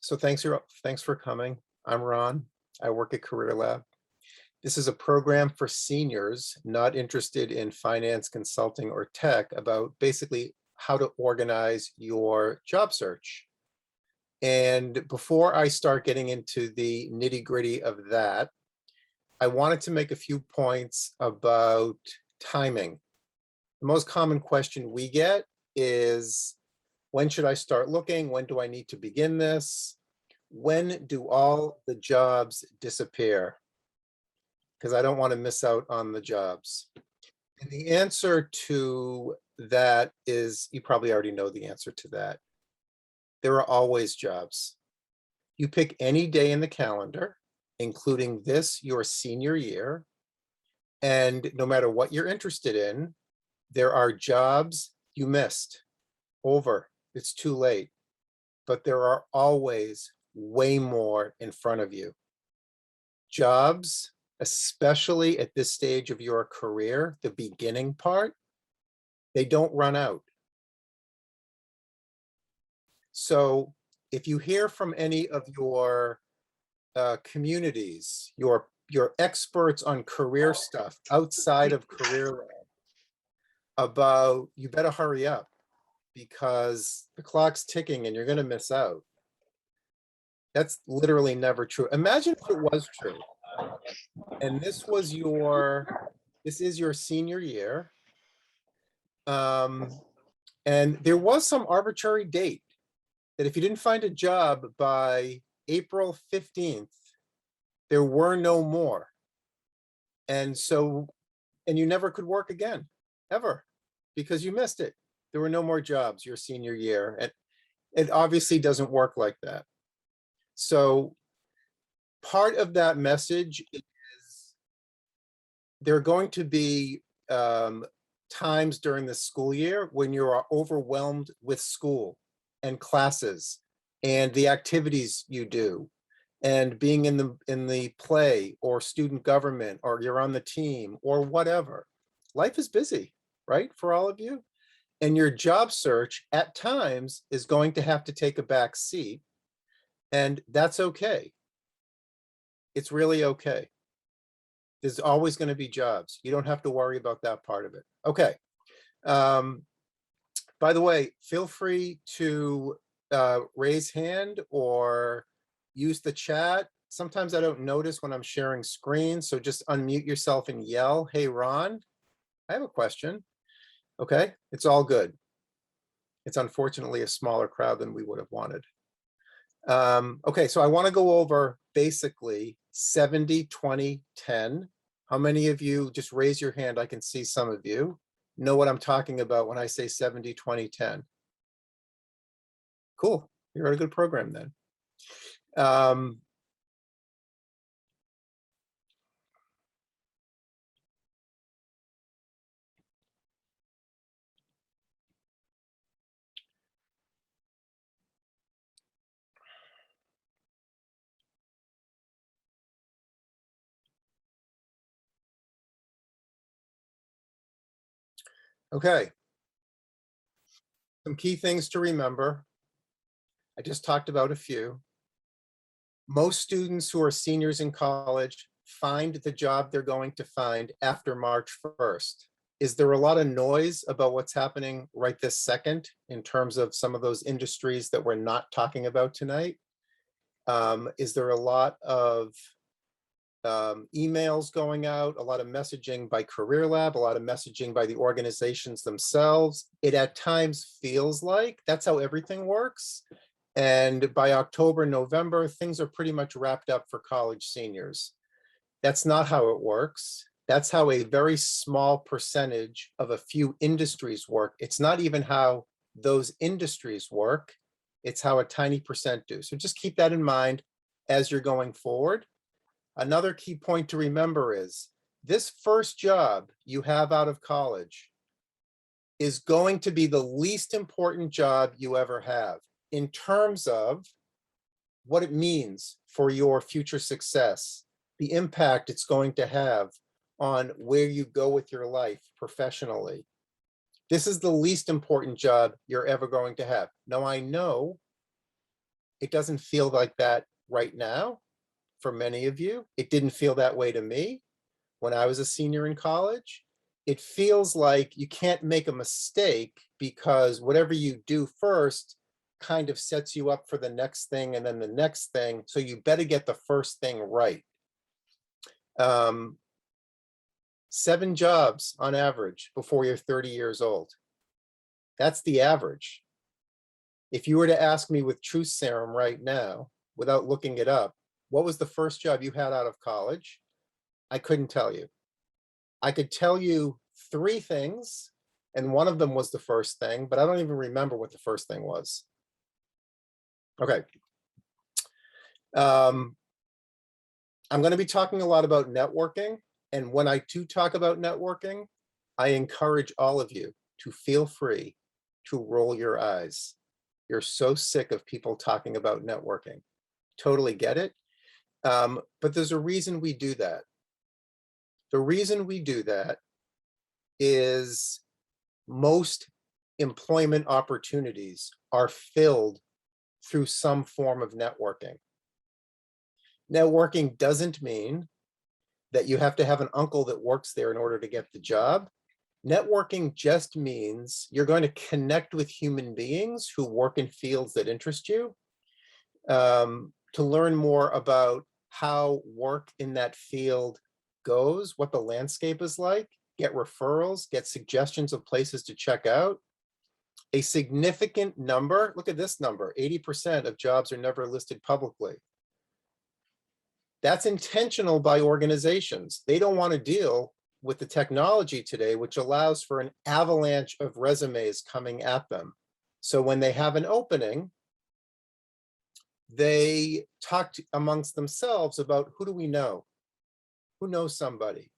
So thanks for coming. I'm Ron. I work at Career Lab. This is a program for seniors not interested in finance, consulting, or tech about basically how to organize your job search. And before I start getting into the nitty-gritty of that, I wanted to make a few points about timing. The most common question we get is, when should I start looking? When do I need to begin this? When do all the jobs disappear? Because I don't want to miss out on the jobs. And the answer to that is, you probably already know the answer to that. There are always jobs. You pick any day in the calendar, including this, your senior year, and no matter what you're interested in, there are jobs you missed. Over. It's too late. But there are always way more in front of you. Jobs, especially at this stage of your career, the beginning part, they don't run out. So if you hear from any of your communities, your experts on career stuff outside of Career Lab about, you better hurry up because the clock's ticking and you're going to miss out. That's literally never true. Imagine if it was true. And this is your senior year. And there was some arbitrary date that if you didn't find a job by April 15th, there were no more. And you never could work again, ever, because you missed it. There were no more jobs your senior year. And it obviously doesn't work like that. So part of that message is there are going to be times during the school year when you are overwhelmed with school and classes and the activities you do and being in the play or student government, or you're on the team or whatever. Life is busy, right, for all of you? And your job search at times is going to have to take a back seat, and that's okay. It's really okay. There's always going to be jobs. You don't have to worry about that part of it. Okay. By the way, feel free to raise hand or use the chat. Sometimes I don't notice when I'm sharing screen, so just unmute yourself and yell, "Hey, Ron, I have a question." Okay, it's all good. It's unfortunately a smaller crowd than we would have wanted. Okay, so I want to go over basically 70, 20, 10. How many of you, just raise your hand, I can see some of you, know what I'm talking about when I say 70, 20, 10? Cool, you're on a good program then. Okay. Some key things to remember. I just talked about a few. Most students who are seniors in college find the job they're going to find after March 1st. Is there a lot of noise about what's happening right this second in terms of some of those industries that we're not talking about tonight? Is there a lot of emails going out, a lot of messaging by Career Lab, a lot of messaging by the organizations themselves? It at times feels like that's how everything works. And by October, November, things are pretty much wrapped up for college seniors. That's not how it works. That's how a very small percentage of a few industries work. It's not even how those industries work. It's how a tiny percent do. So just keep that in mind as you're going forward. Another key point to remember is this first job you have out of college is going to be the least important job you ever have in terms of what it means for your future success, the impact it's going to have on where you go with your life professionally. This is the least important job you're ever going to have. Now, I know It doesn't feel like that right now for many of you. It didn't feel that way to me when I was a senior in college. It feels like you can't make a mistake because whatever you do first kind of sets you up for the next thing and then the next thing. So you better get the first thing right. 7 jobs on average before you're 30 years old. That's the average. If you were to ask me with truth serum right now, without looking it up, what was the first job you had out of college? I couldn't tell you. I could tell you 3 things, and one of them was the first thing, but I don't even remember what the first thing was. Okay. I'm going to be talking a lot about networking. And when I do talk about networking, I encourage all of you to feel free to roll your eyes. You're so sick of people talking about networking. Totally get it. But there's a reason we do that. The reason we do that is most employment opportunities are filled through some form of networking. Networking doesn't mean that you have to have an uncle that works there in order to get the job. Networking just means you're going to connect with human beings who work in fields that interest you, to learn more about how work in that field goes, what the landscape is like, get referrals, get suggestions of places to check out. A significant number, look at this number, 80% of jobs are never listed publicly. That's intentional by organizations. They don't want to deal with the technology today, which allows for an avalanche of resumes coming at them. So when they have an opening, they talk amongst themselves about, who do we know? Who knows somebody?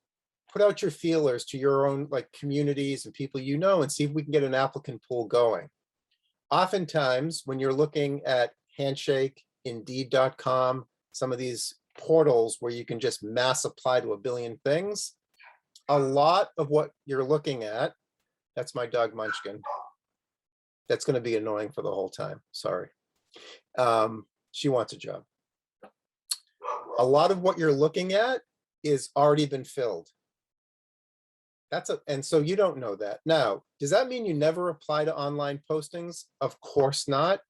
Put out your feelers to your own communities and people you know, and see if we can get an applicant pool going. Oftentimes, when you're looking at Handshake, Indeed.com, some of these portals where you can just mass apply to a billion things, a lot of what you're looking at, that's my dog Munchkin. That's going to be annoying for the whole time. Sorry. She wants a job. A lot of what you're looking at is already been filled. And so you don't know that. Now, does that mean you never apply to online postings? Of course not.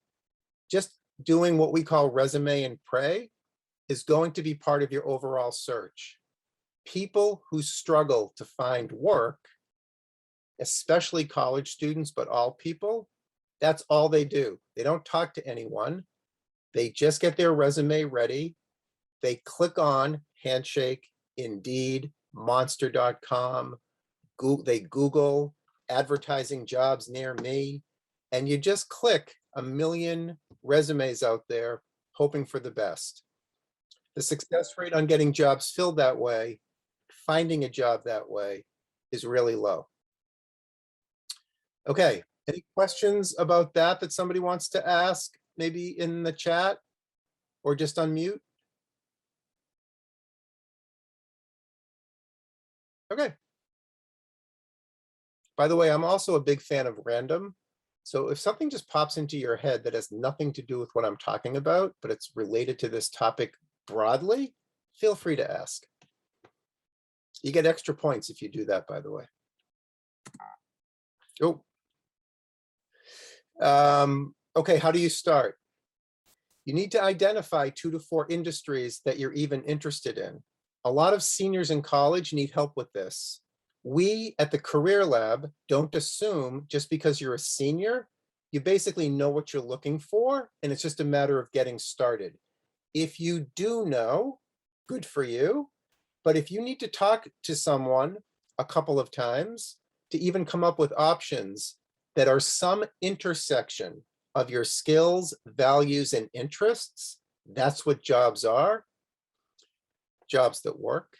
Just doing what we call resume and pray is going to be part of your overall search. People who struggle to find work, especially college students, but all people, that's all they do. They don't talk to anyone. They just get their resume ready. They click on Handshake, Indeed, Monster.com. They Google advertising jobs near me, and you just click a million resumes out there, hoping for the best. The success rate on getting jobs filled that way, finding a job that way, is really low. Okay, any questions about that somebody wants to ask, maybe in the chat or just unmute? Okay. By the way, I'm also a big fan of random. So if something just pops into your head that has nothing to do with what I'm talking about, but it's related to this topic broadly, feel free to ask. You get extra points if you do that, by the way. Oh. Okay, how do you start? You need to identify 2 to 4 industries that you're even interested in. A lot of seniors in college need help with this. We at the Career Lab don't assume just because you're a senior, you basically know what you're looking for, and it's just a matter of getting started. If you do know, good for you. But if you need to talk to someone a couple of times to even come up with options that are some intersection of your skills, values, and interests, that's what jobs are. Jobs that work.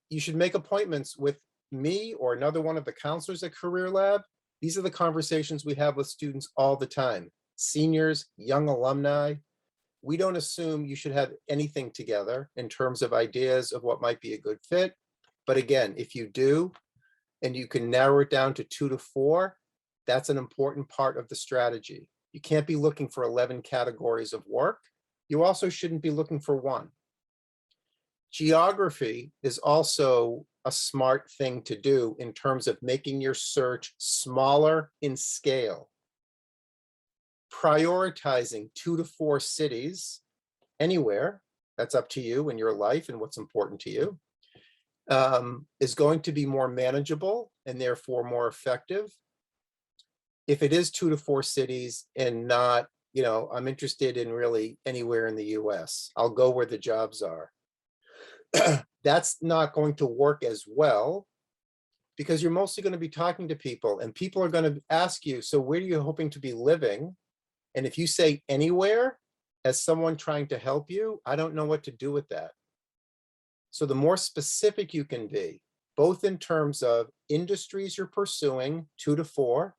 You should make appointments with me or another one of the counselors at Career Lab. These are the conversations we have with students all the time. Seniors, young alumni. We don't assume you should have anything together in terms of ideas of what might be a good fit. But again, if you do, and you can narrow it down to 2 to 4, that's an important part of the strategy. You can't be looking for 11 categories of work. You also shouldn't be looking for one. Geography is also a smart thing to do in terms of making your search smaller in scale. Prioritizing 2 to 4 cities anywhere, that's up to you in your life and what's important to you, is going to be more manageable and therefore more effective. If it is 2 to 4 cities and not, I'm interested in really anywhere in the US, I'll go where the jobs are. That's not going to work as well because you're mostly going to be talking to people and people are going to ask you, so where are you hoping to be living? And if you say anywhere as someone trying to help you, I don't know what to do with that. So the more specific you can be, both in terms of industries you're pursuing, 2 to 4,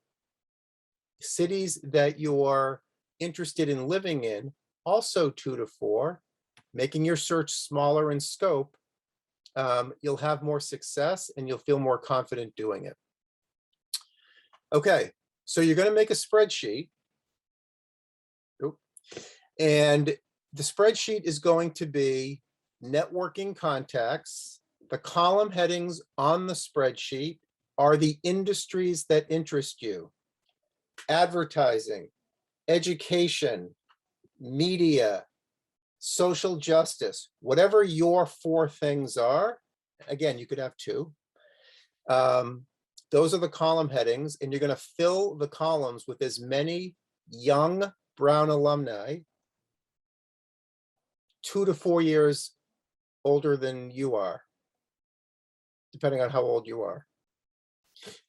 cities that you're interested in living in, also 2 to 4, making your search smaller in scope, you'll have more success and you'll feel more confident doing it. Okay, so you're going to make a spreadsheet. And the spreadsheet is going to be networking contacts. The column headings on the spreadsheet are the industries that interest you: advertising, education, media, social justice, whatever your 4 things are. Again, you could have 2. Those are the column headings, and you're going to fill the columns with as many young Brown alumni, 2 to 4 years older than you are, depending on how old you are.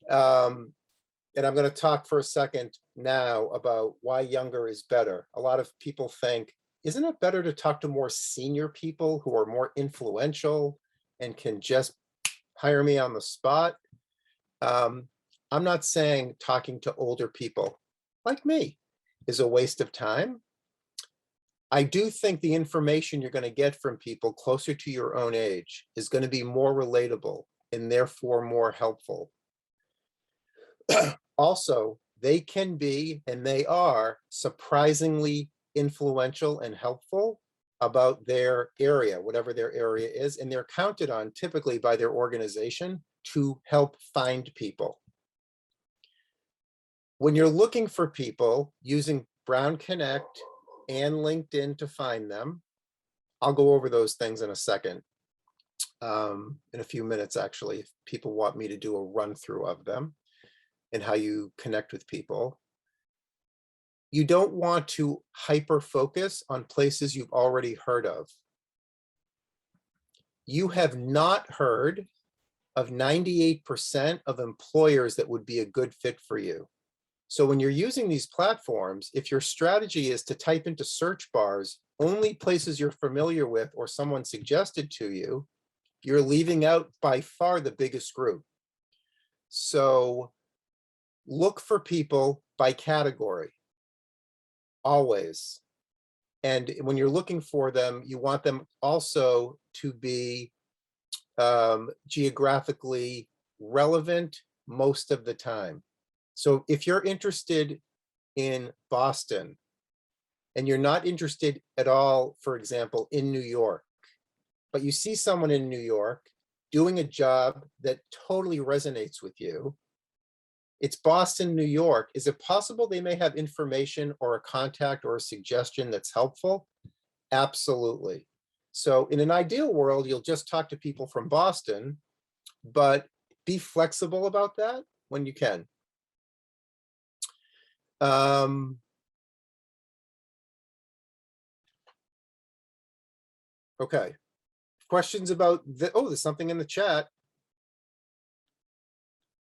And I'm going to talk for a second now about why younger is better. A lot of people think, isn't it better to talk to more senior people who are more influential and can just hire me on the spot? I'm not saying talking to older people like me is a waste of time. I do think the information you're going to get from people closer to your own age is going to be more relatable and therefore more helpful. Also, they can be, and they are, surprisingly influential and helpful about their area, whatever their area is, and they're counted on typically by their organization to help find people. When you're looking for people using Brown Connect and LinkedIn to find them, I'll go over those things in a second, in a few minutes, actually, if people want me to do a run through of them and how you connect with people. You don't want to hyper focus on places you've already heard of. You have not heard of 98% of employers that would be a good fit for you. So when you're using these platforms, if your strategy is to type into search bars only places you're familiar with or someone suggested to you, you're leaving out by far the biggest group. So look for people by category, always. And when you're looking for them, you want them also to be geographically relevant most of the time. So if you're interested in Boston and you're not interested at all, for example, in New York, but you see someone in New York doing a job that totally resonates with you, it's Boston, New York. Is it possible they may have information or a contact or a suggestion that's helpful? Absolutely. So in an ideal world, you'll just talk to people from Boston, but be flexible about that when you can. Okay. Questions about oh, there's something in the chat.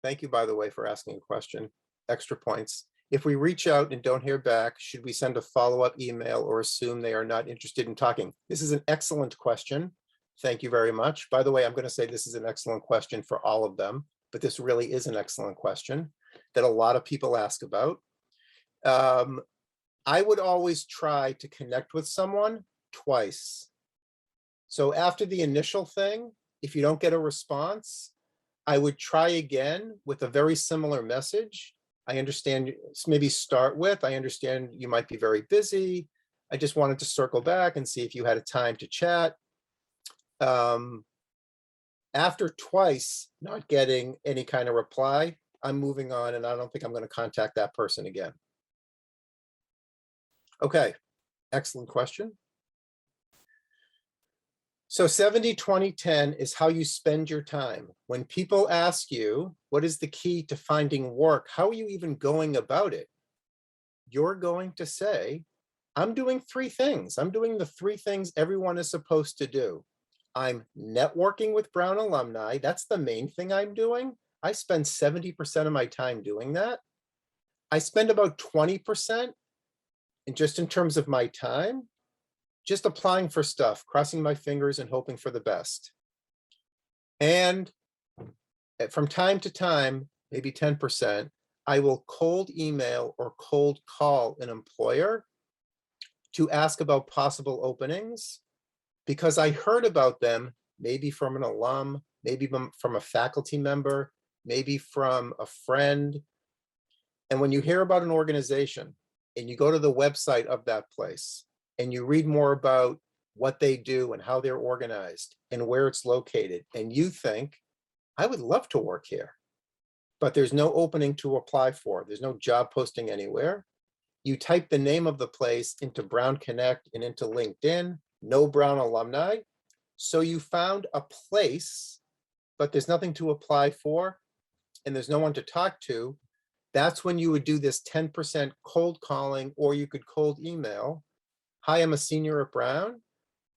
Thank you, by the way, for asking a question. Extra points. If we reach out and don't hear back, should we send a follow-up email or assume they are not interested in talking? This is an excellent question. Thank you very much. By the way, I'm going to say this is an excellent question for all of them, but this really is an excellent question that a lot of people ask about. I would always try to connect with someone twice. So after the initial thing, if you don't get a response, I would try again with a very similar message, I understand, maybe start with, I understand you might be very busy. I just wanted to circle back and see if you had a time to chat. After twice not getting any kind of reply, I'm moving on and I don't think I'm going to contact that person again. Okay, excellent question. So 70-20-10 is how you spend your time. When people ask you, what is the key to finding work? How are you even going about it? You're going to say, I'm doing three things. I'm doing the three things everyone is supposed to do. I'm networking with Brown alumni. That's the main thing I'm doing. I spend 70% of my time doing that. I spend about 20%, and just in terms of my time, just applying for stuff, crossing my fingers and hoping for the best. And from time to time, maybe 10%, I will cold email or cold call an employer to ask about possible openings because I heard about them, maybe from an alum, maybe from a faculty member, maybe from a friend. And when you hear about an organization and you go to the website of that place and you read more about what they do and how they're organized and where it's located, and you think, I would love to work here, but there's no opening to apply for. There's no job posting anywhere. You type the name of the place into Brown Connect and into LinkedIn, no Brown alumni. So you found a place, but there's nothing to apply for and there's no one to talk to. That's when you would do this 10% cold calling, or you could cold email. Hi, I'm a senior at Brown.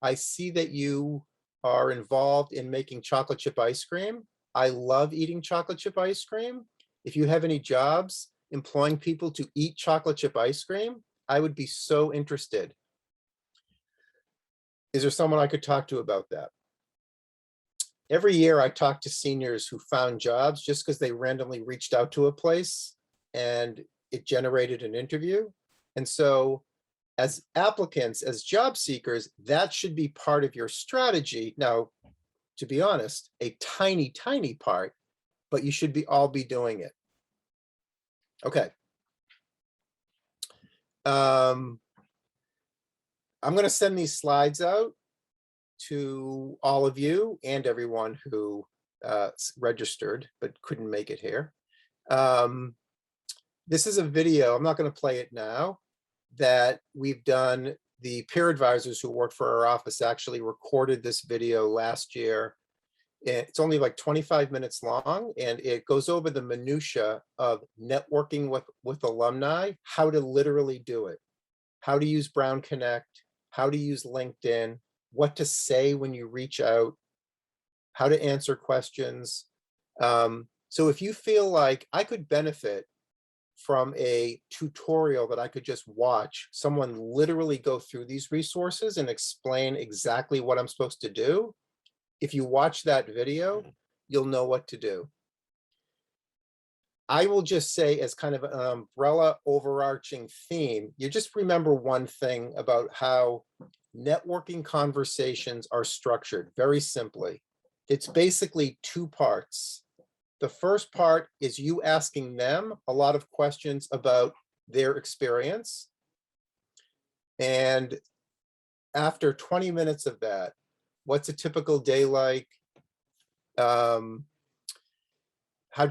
I see that you are involved in making chocolate chip ice cream. I love eating chocolate chip ice cream. If you have any jobs employing people to eat chocolate chip ice cream, I would be so interested. Is there someone I could talk to about that? Every year I talk to seniors who found jobs just because they randomly reached out to a place and it generated an interview. And so as applicants, as job seekers, that should be part of your strategy. Now, to be honest, a tiny, tiny part, but you should all be doing it. Okay. I'm going to send these slides out to all of you and everyone who registered but couldn't make it here. This is a video, I'm not going to play it now, that we've done. The peer advisors who work for our office actually recorded this video last year. It's only like 25 minutes long, and it goes over the minutia of networking with alumni, how to literally do it, how to use Brown Connect, how to use LinkedIn, what to say when you reach out, how to answer questions. So if you feel like I could benefit from a tutorial that I could just watch, someone literally go through these resources and explain exactly what I'm supposed to do, if you watch that video, you'll know what to do. I will just say, as kind of an umbrella overarching theme, you just remember one thing about how networking conversations are structured very simply. It's basically two parts. The first part is you asking them a lot of questions about their experience. And after 20 minutes of that, what's a typical day like? How'd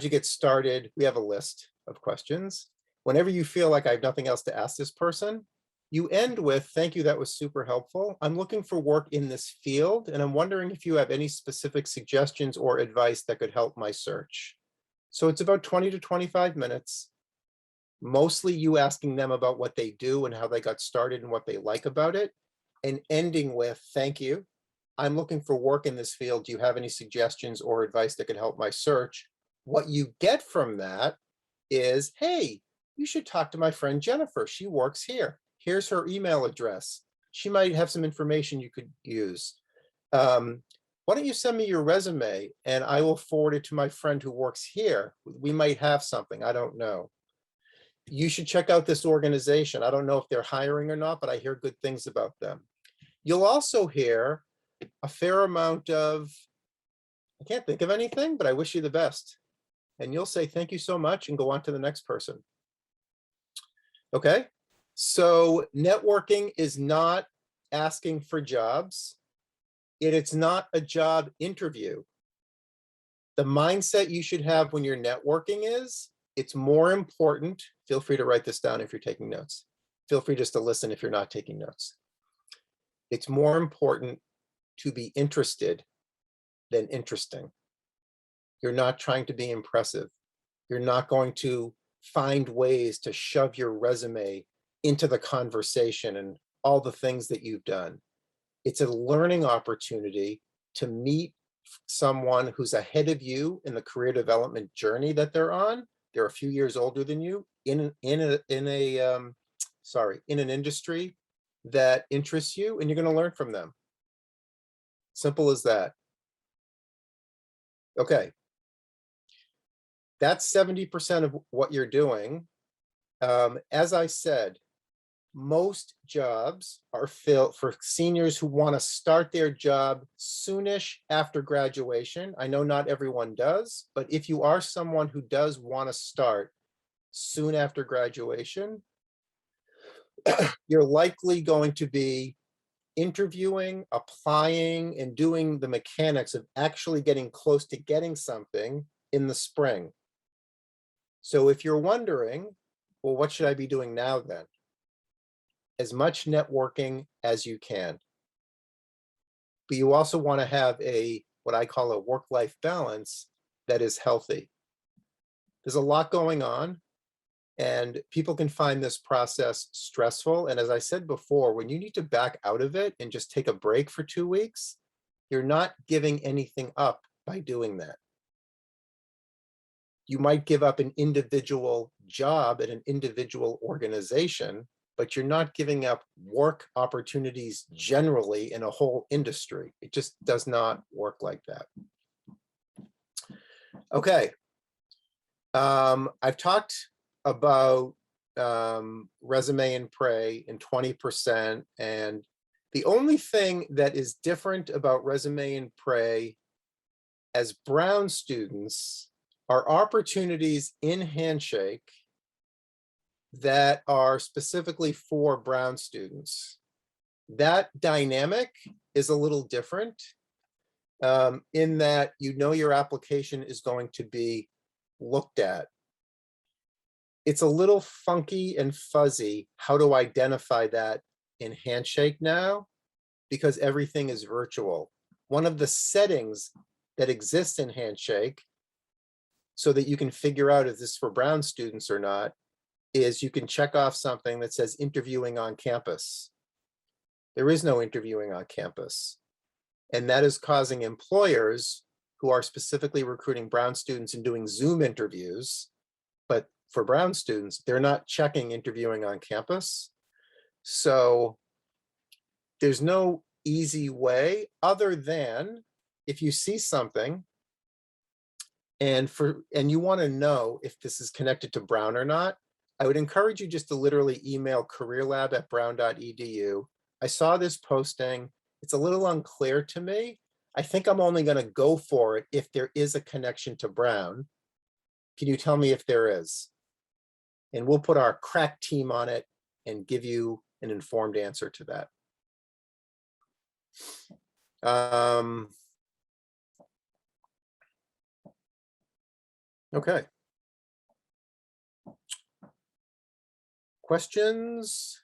you get started? We have a list of questions. Whenever you feel like I have nothing else to ask this person, you end with, thank you, that was super helpful. I'm looking for work in this field, and I'm wondering if you have any specific suggestions or advice that could help my search. So it's about 20 to 25 minutes, mostly you asking them about what they do and how they got started and what they like about it, and ending with, thank you. I'm looking for work in this field. Do you have any suggestions or advice that could help my search? What you get from that is, hey, you should talk to my friend Jennifer. She works here. Here's her email address. She might have some information you could use. Why don't you send me your resume and I will forward it to my friend who works here. We might have something, I don't know. You should check out this organization. I don't know if they're hiring or not, but I hear good things about them. You'll also hear a fair amount of, I can't think of anything, but I wish you the best. And you'll say, thank you so much, and go on to the next person. Okay. So networking is not asking for jobs. It's not a job interview. The mindset you should have when you're networking is it's more important. Feel free to write this down if you're taking notes. Feel free just to listen if you're not taking notes. It's more important to be interested than interesting. You're not trying to be impressive. You're not going to find ways to shove your resume into the conversation and all the things that you've done. It's a learning opportunity to meet someone who's ahead of you in the career development journey that they're on. They're a few years older than you in an industry that interests you, and you're going to learn from them. Simple as that. Okay, that's 70% of what you're doing. As I said, most jobs are filled for seniors who want to start their job soonish after graduation. I know not everyone does, but if you are someone who does want to start soon after graduation, you're likely going to be interviewing, applying, and doing the mechanics of actually getting close to getting something in the spring. So if you're wondering, well, what should I be doing now then? As much networking as you can. But you also want to have what I call a work-life balance that is healthy. There's a lot going on, and people can find this process stressful. And as I said before, when you need to back out of it and just take a break for 2 weeks, you're not giving anything up by doing that. You might give up an individual job at an individual organization, but you're not giving up work opportunities generally in a whole industry. It just does not work like that. Okay. I've talked about resume and pray in 20%. And the only thing that is different about resume and pray as Brown students are opportunities in Handshake that are specifically for Brown students. That dynamic is a little different in that your application is going to be looked at. It's a little funky and fuzzy how to identify that in Handshake now, because everything is virtual. One of the settings that exists in Handshake so that you can figure out if this is for Brown students or not is you can check off something that says interviewing on campus. There is no interviewing on campus. And that is causing employers who are specifically recruiting Brown students and doing Zoom interviews, but for Brown students, they're not checking interviewing on campus. So there's no easy way other than if you see something and you want to know if this is connected to Brown or not, I would encourage you just to literally email careerlab@brown.edu. I saw this posting. It's a little unclear to me. I think I'm only going to go for it if there is a connection to Brown. Can you tell me if there is? And we'll put our crack team on it and give you an informed answer to that. Okay. Questions?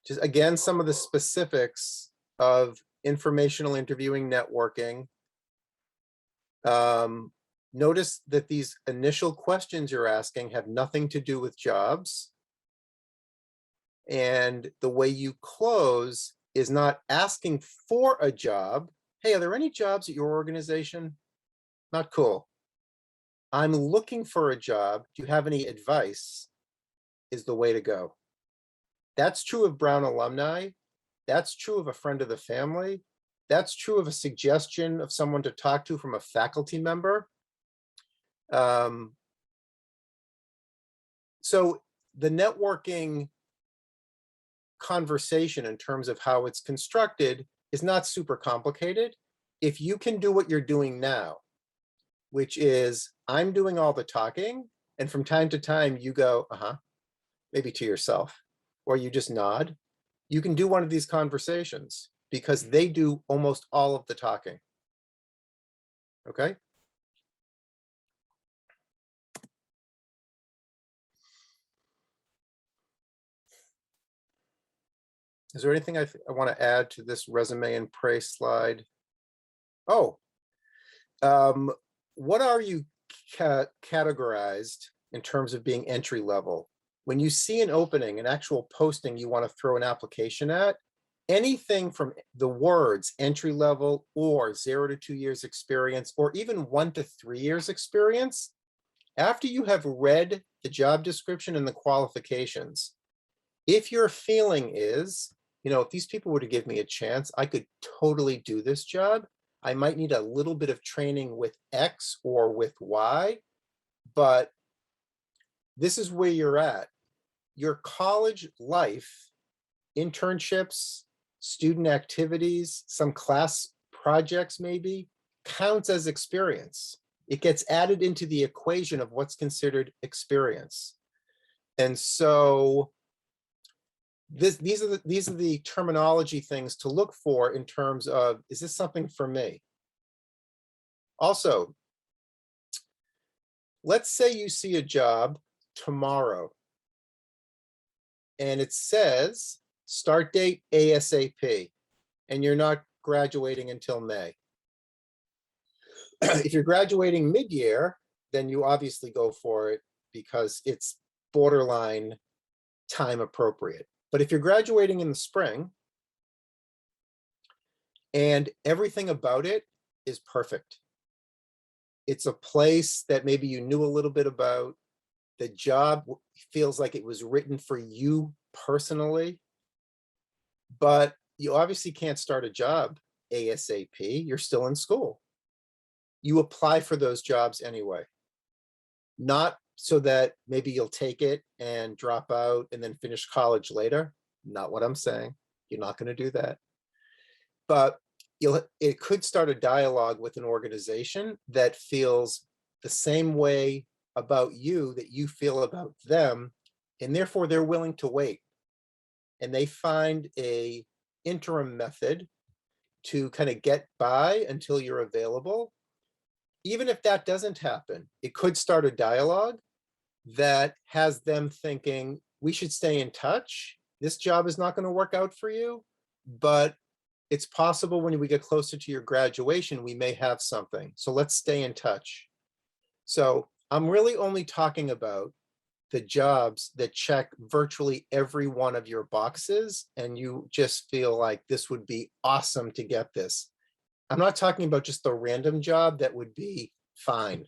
Just again, some of the specifics of informational interviewing networking. Notice that these initial questions you're asking have nothing to do with jobs. And the way you close is not asking for a job. Hey, are there any jobs at your organization? Not cool. I'm looking for a job. Do you have any advice? Is the way to go. That's true of Brown alumni. That's true of a friend of the family. That's true of a suggestion of someone to talk to from a faculty member. So the networking conversation in terms of how it's constructed is not super complicated. If you can do what you're doing now, which is I'm doing all the talking, and from time to time you go, maybe to yourself, or you just nod. You can do one of these conversations because they do almost all of the talking. Okay? Is there anything I want to add to this resume and praise slide? Oh, what are you categorized in terms of being entry level? When you see an opening, an actual posting you want to throw an application at, anything from the words entry level or 0 to 2 years experience, or even 1 to 3 years experience, after you have read the job description and the qualifications, if your feeling is, if these people were to give me a chance, I could totally do this job. I might need a little bit of training with X or with Y, but this is where you're at. Your college life, internships, student activities, some class projects maybe, counts as experience. It gets added into the equation of what's considered experience. And so these are the terminology things to look for in terms of, is this something for me? Also, let's say you see a job tomorrow and it says start date ASAP, and you're not graduating until May. If you're graduating mid-year, then you obviously go for it because it's borderline time appropriate. But if you're graduating in the spring and everything about it is perfect, it's a place that maybe you knew a little bit about, the job feels like it was written for you personally, but you obviously can't start a job ASAP, you're still in school. You apply for those jobs anyway. Not so that maybe you'll take it and drop out and then finish college later. Not what I'm saying. You're not going to do that. But it could start a dialogue with an organization that feels the same way about you that you feel about them, and therefore they're willing to wait. And they find a interim method to kind of get by until you're available. Even if that doesn't happen, it could start a dialogue that has them thinking, we should stay in touch. This job is not going to work out for you, but it's possible when we get closer to your graduation, we may have something. So let's stay in touch. So I'm really only talking about the jobs that check virtually every one of your boxes, and you just feel like this would be awesome to get this. I'm not talking about just the random job that would be fine.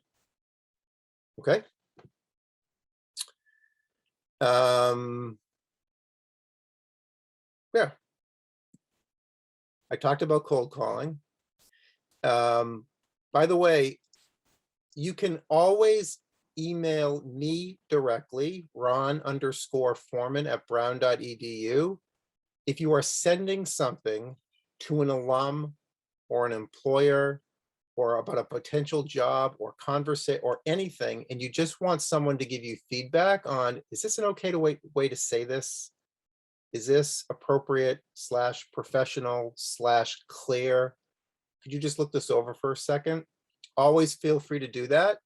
Okay. Yeah. I talked about cold calling. By the way, you can always email me directly, ron_foreman@brown.edu. If you are sending something to an alum or an employer or about a potential job or conversation or anything, and you just want someone to give you feedback on, is this an okay way to say this? Is this appropriate / professional / clear? Could you just look this over for a second? Always feel free to do that.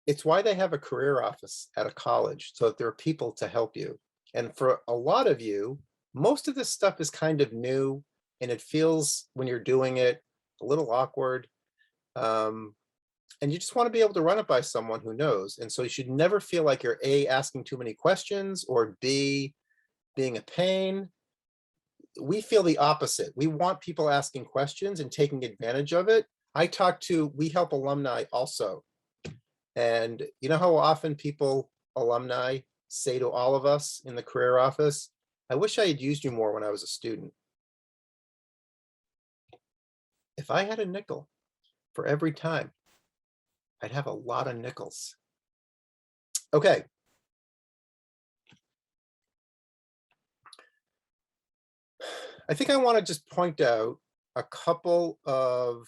It's why they have a career office at a college, so that there are people to help you. And for a lot of you, most of this stuff is kind of new, and it feels, when you're doing it, a little awkward. And you just want to be able to run it by someone who knows. And so you should never feel like you're A, asking too many questions, or B, being a pain. We feel the opposite. We want people asking questions and taking advantage of it. We help alumni also. And you know how often alumni say to all of us in the career office, I wish I had used you more when I was a student. If I had a nickel for every time, I'd have a lot of nickels. Okay. I think I want to just point out a couple of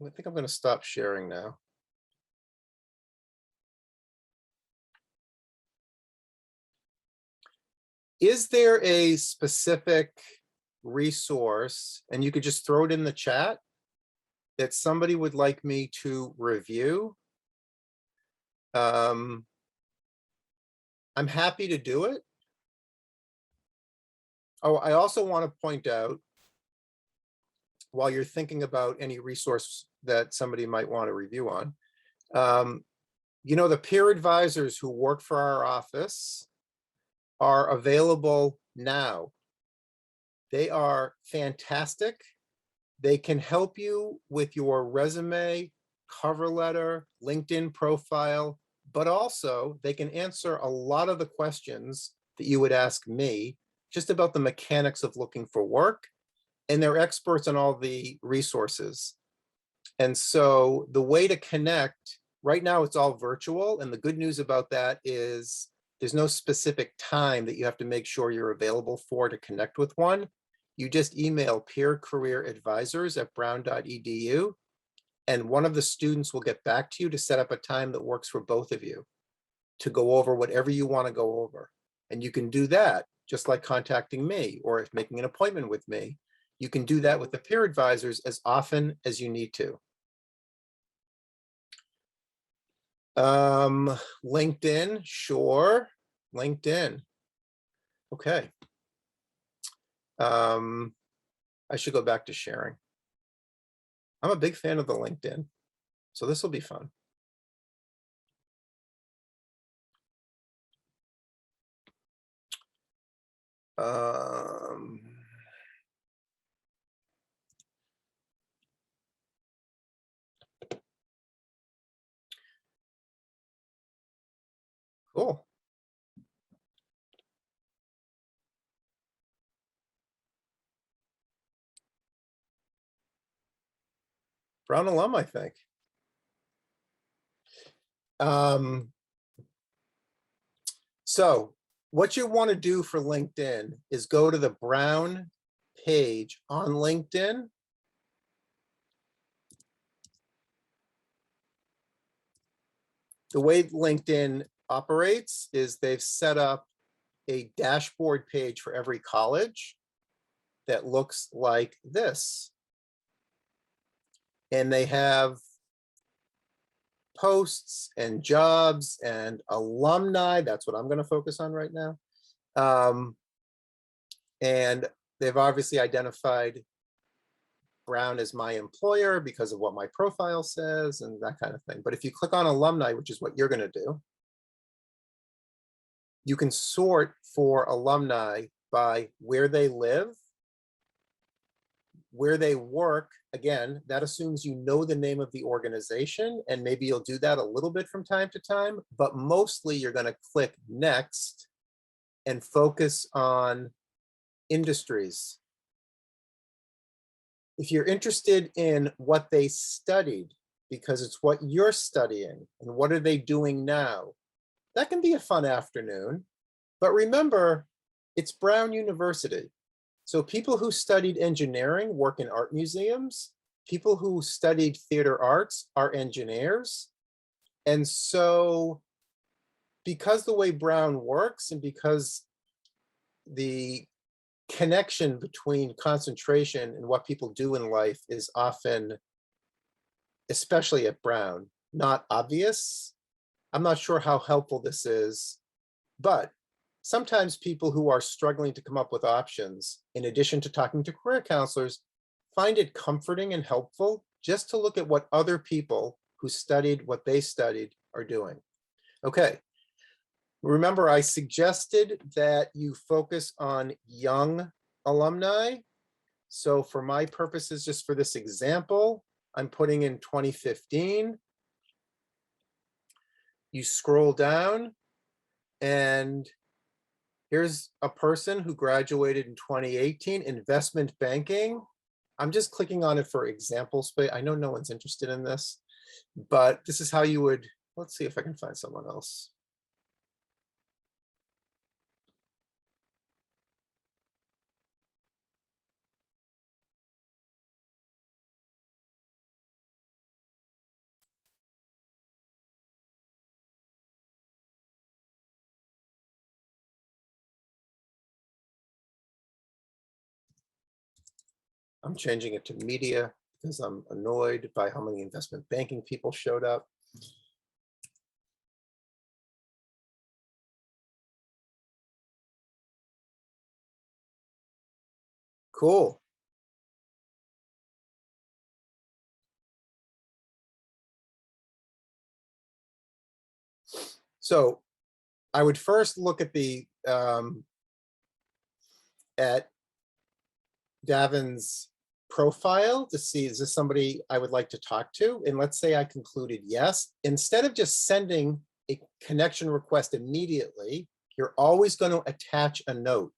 I think I'm going to stop sharing now. Is there a specific resource, and you could just throw it in the chat, that somebody would like me to review? I'm happy to do it. Oh, I also want to point out, while you're thinking about any resource that somebody might want to review on, the peer advisors who work for our office are available now. They are fantastic. They can help you with your resume, cover letter, LinkedIn profile, but also they can answer a lot of the questions that you would ask me just about the mechanics of looking for work, and they're experts on all the resources. And so the way to connect, right now it's all virtual, and the good news about that is there's no specific time that you have to make sure you're available for to connect with one. You just email peercareeradvisors@brown.edu, and one of the students will get back to you to set up a time that works for both of you to go over whatever you want to go over. And you can do that just like contacting me, or if making an appointment with me. You can do that with the peer advisors as often as you need to. LinkedIn, sure. LinkedIn. Okay. I should go back to sharing. I'm a big fan of the LinkedIn, so this will be fun. Cool. Brown alum, I think. So what you want to do for LinkedIn is go to the Brown page on LinkedIn. The way LinkedIn operates is they've set up a dashboard page for every college that looks like this. And they have posts and jobs and alumni. That's what I'm going to focus on right now. And they've obviously identified Brown as my employer because of what my profile says and that kind of thing. But if you click on alumni, which is what you're going to do, you can sort for alumni by where they live, where they work. Again, that assumes you know the name of the organization, and maybe you'll do that a little bit from time to time, but mostly you're going to click next and focus on industries. If you're interested in what they studied, because it's what you're studying and what are they doing now, that can be a fun afternoon. But remember, it's Brown University. So people who studied engineering work in art museums. People who studied theater arts are engineers. And so because the way Brown works, and because the connection between concentration and what people do in life is often, especially at Brown, not obvious. I'm not sure how helpful this is, but sometimes people who are struggling to come up with options, in addition to talking to career counselors, find it comforting and helpful just to look at what other people who studied what they studied are doing. Okay. Remember, I suggested that you focus on young alumni. So for my purposes, just for this example, I'm putting in 2015. You scroll down, and here's a person who graduated in 2018, investment banking. I'm just clicking on it for example space. I know no one's interested in this, but this is how you would, let's see if I can find someone else. I'm changing it to media because I'm annoyed by how many investment banking people showed up. Cool. So I would first look at the at Davin's profile to see, is this somebody I would like to talk to? And let's say I concluded yes. Instead of just sending a connection request immediately, you're always going to attach a note.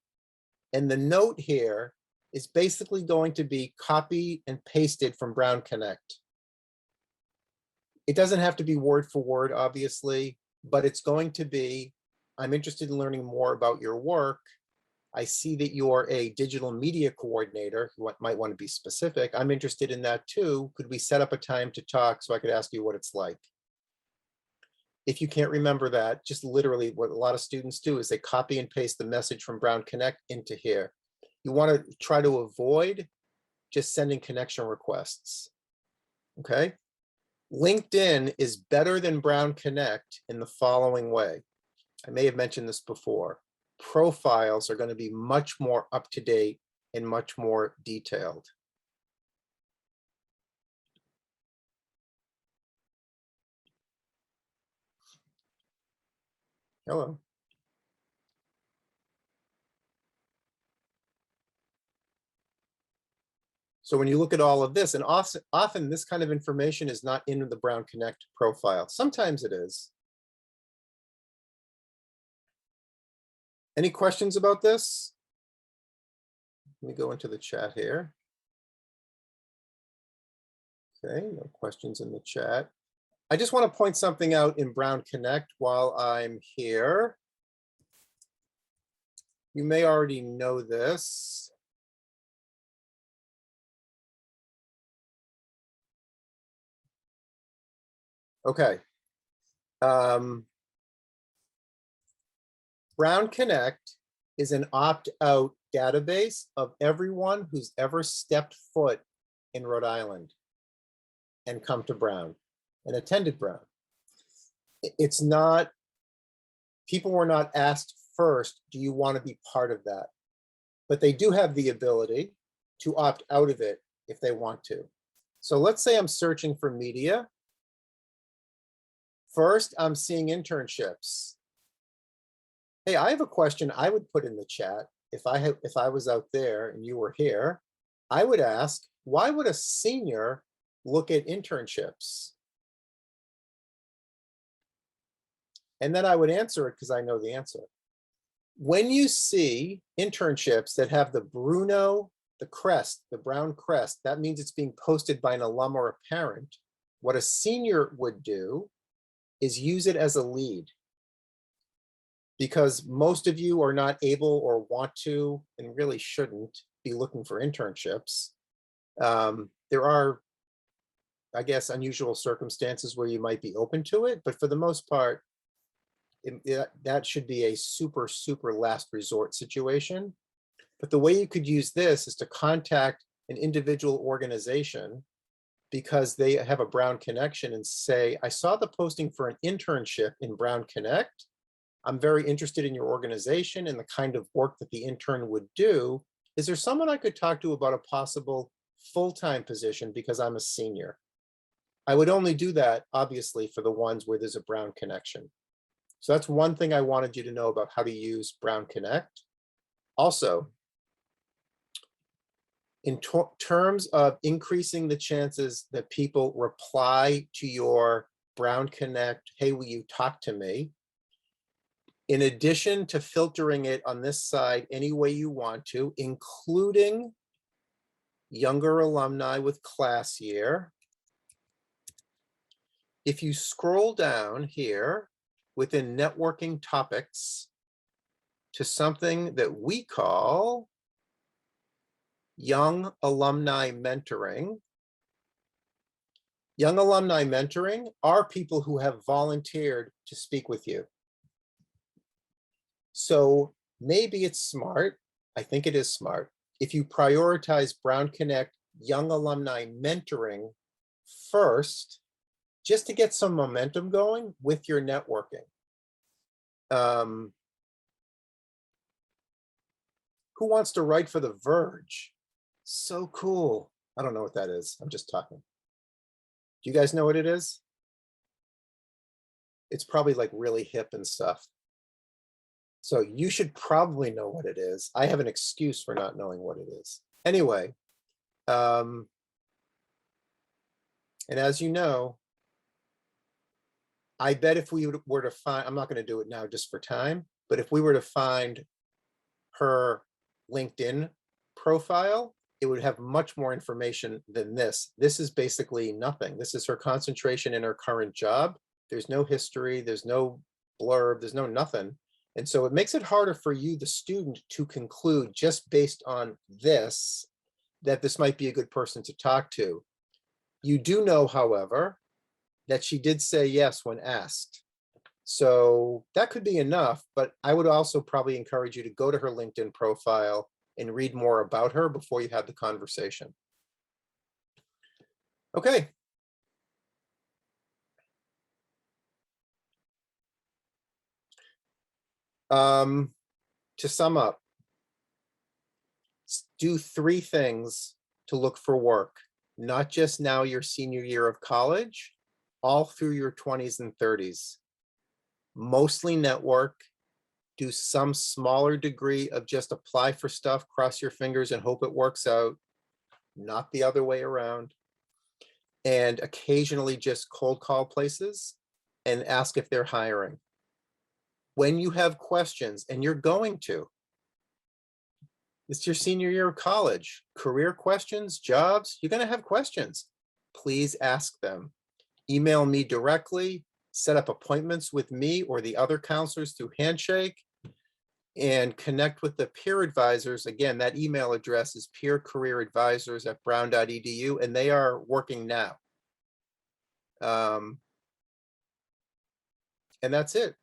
And the note here is basically going to be copied and pasted from Brown Connect. It doesn't have to be word for word, obviously, but it's going to be, I'm interested in learning more about your work. I see that you're a digital media coordinator. You might want to be specific. I'm interested in that too. Could we set up a time to talk so I could ask you what it's like? If you can't remember that, just literally what a lot of students do is they copy and paste the message from Brown Connect into here. You want to try to avoid just sending connection requests, okay? LinkedIn is better than Brown Connect in the following way. I may have mentioned this before. Profiles are going to be much more up to date and much more detailed. Hello. So when you look at all of this, and often this kind of information is not in the Brown Connect profile. Sometimes it is. Any questions about this? Let me go into the chat here. Okay, no questions in the chat. I just want to point something out in Brown Connect while I'm here. You may already know this. Okay. Brown Connect is an opt-out database of everyone who's ever stepped foot in Rhode Island and come to Brown and attended Brown. It's not, people were not asked first, do you want to be part of that? But they do have the ability to opt out of it if they want to. So let's say I'm searching for media. First, I'm seeing internships. Hey, I have a question I would put in the chat. If I was out there and you were here, I would ask, why would a senior look at internships? And then I would answer it because I know the answer. When you see internships that have the Bruno, the crest, the brown crest, that means it's being posted by an alum or a parent. What a senior would do is use it as a lead, because most of you are not able or want to, and really shouldn't, be looking for internships. There are, I guess, unusual circumstances where you might be open to it, but for the most part, that should be a super, super last resort situation. But the way you could use this is to contact an individual organization because they have a Brown connection and say, I saw the posting for an internship in Brown Connect. I'm very interested in your organization and the kind of work that the intern would do. Is there someone I could talk to about a possible full-time position because I'm a senior? I would only do that, obviously, for the ones where there's a Brown connection. So that's one thing I wanted you to know about how to use Brown Connect. Also, in terms of increasing the chances that people reply to your Brown Connect, hey, will you talk to me? In addition to filtering it on this side any way you want to, including younger alumni with class year, if you scroll down here within networking topics to something that we call young alumni mentoring. Young alumni mentoring are people who have volunteered to speak with you. So maybe it's smart, I think it is smart, if you prioritize Brown Connect young alumni mentoring first, just to get some momentum going with your networking. Who wants to write for The Verge? So cool. I don't know what that is. I'm just talking. Do you guys know what it is? It's probably like really hip and stuff. So you should probably know what it is. I have an excuse for not knowing what it is. Anyway, and as you know, I bet if we were to find, I'm not going to do it now just for time, but if we were to find her LinkedIn profile, it would have much more information than this. This is basically nothing. This is her concentration in her current job. There's no history, there's no blurb, there's no nothing. And so it makes it harder for you, the student, to conclude just based on this, that this might be a good person to talk to. You do know, however, that she did say yes when asked. So that could be enough, but I would also probably encourage you to go to her LinkedIn profile and read more about her before you have the conversation. Okay. To sum up, do 3 things to look for work, not just now your senior year of college, all through your 20s and 30s. Mostly network, do some smaller degree of just apply for stuff, cross your fingers and hope it works out, not the other way around. And occasionally just cold call places and ask if they're hiring. When you have questions, and you're going to, it's your senior year of college, career questions, jobs, you're going to have questions. Please ask them. Email me directly, set up appointments with me or the other counselors through Handshake, and connect with the peer advisors. Again, that email address is peercareeradvisors@brown.edu, and they are working now. And that's it.